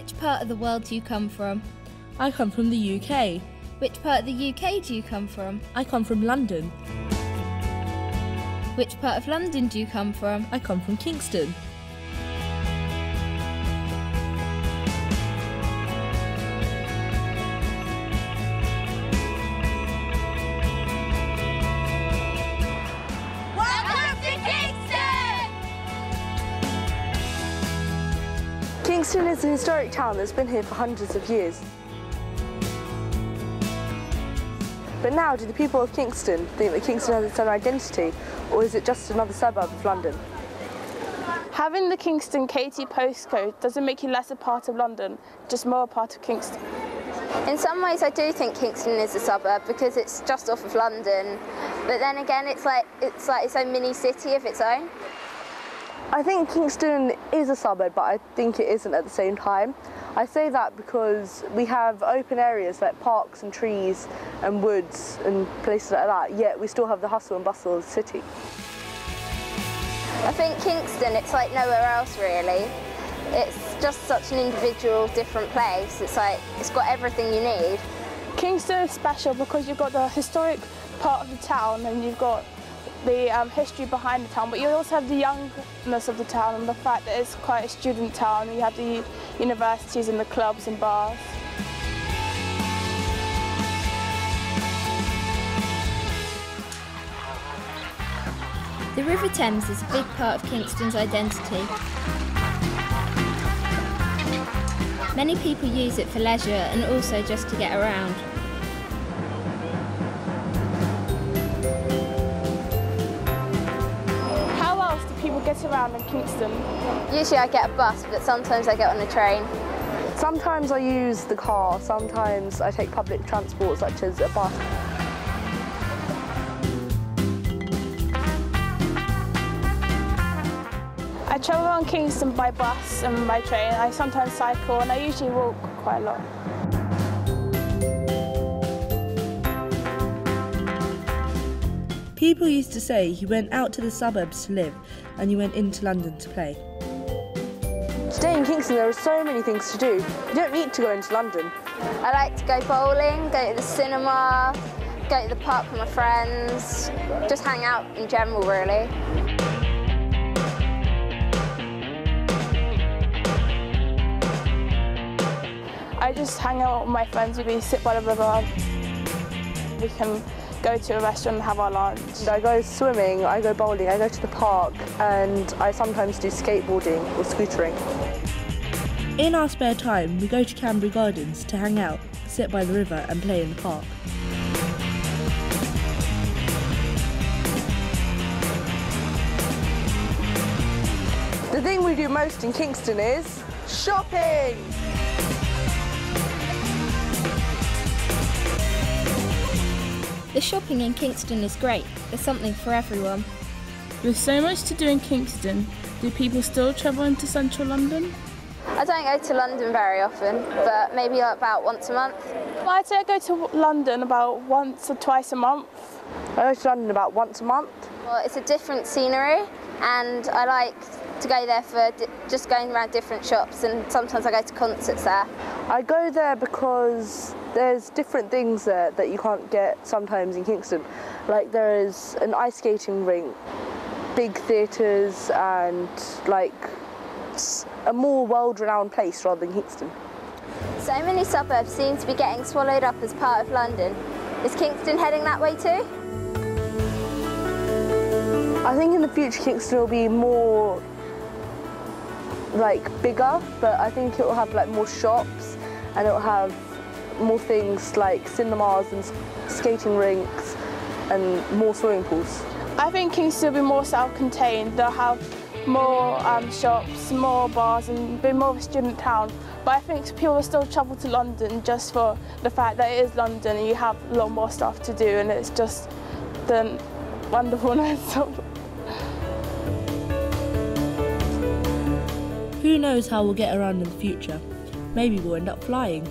Which part of the world do you come from? I come from the UK. Which part of the UK do you come from? I come from London. Which part of London do you come from? I come from Kingston. Kingston is a historic town that's been here for hundreds of years. But now, do the people of Kingston think that Kingston has its own identity, or is it just another suburb of London? Having the Kingston KT postcode doesn't make you less a part of London, just more a part of Kingston. In some ways I do think Kingston is a suburb because it's just off of London, but then again it's like its own mini city of its own. I think Kingston is a suburb, but I think it isn't at the same time. I say that because we have open areas like parks and trees and woods and places like that, yet we still have the hustle and bustle of the city. I think Kingston, it's like nowhere else really. It's just such an individual, different place. It's like, it's got everything you need. Kingston is special because you've got the historic part of the town and you've got the history behind the town, but you also have the youngness of the town and the fact that it's quite a student town. You have the universities and the clubs and bars. The River Thames is a big part of Kingston's identity. Many people use it for leisure and also just to get around. Get around in Kingston? Usually I get a bus, but sometimes I get on a train. Sometimes I use the car, sometimes I take public transport such as a bus. I travel around Kingston by bus and by train. I sometimes cycle and I usually walk quite a lot. People used to say you went out to the suburbs to live and you went into London to play. Today in Kingston there are so many things to do. You don't need to go into London. I like to go bowling, go to the cinema, go to the park with my friends, just hang out in general really. I just hang out with my friends, we sit by the river, we can go to a restaurant and have our lunch. I go swimming, I go bowling, I go to the park, and I sometimes do skateboarding or scootering. In our spare time, we go to Canbury Gardens to hang out, sit by the river and play in the park. The thing we do most in Kingston is shopping! The shopping in Kingston is great. There's something for everyone. With so much to do in Kingston, do people still travel into central London? I don't go to London very often, but maybe about once a month. I'd say I go to London about once or twice a month. I go to London about once a month. Well, it's a different scenery and I like to go there for just going around different shops, and sometimes I go to concerts there. I go there because there's different things there that you can't get sometimes in Kingston. Like there is an ice skating rink, big theatres and like a more world-renowned place rather than Kingston. So many suburbs seem to be getting swallowed up as part of London. Is Kingston heading that way too? I think in the future Kingston will be more like bigger, but I think it will have like more shops and it will have more things like cinemas and skating rinks and more swimming pools. I think Kingston will be more self-contained. They'll have more shops, more bars and be more of a student town. But I think people will still travel to London just for the fact that it is London and you have a lot more stuff to do, and it's just the wonderfulness of it. Who knows how we'll get around in the future? Maybe we'll end up flying.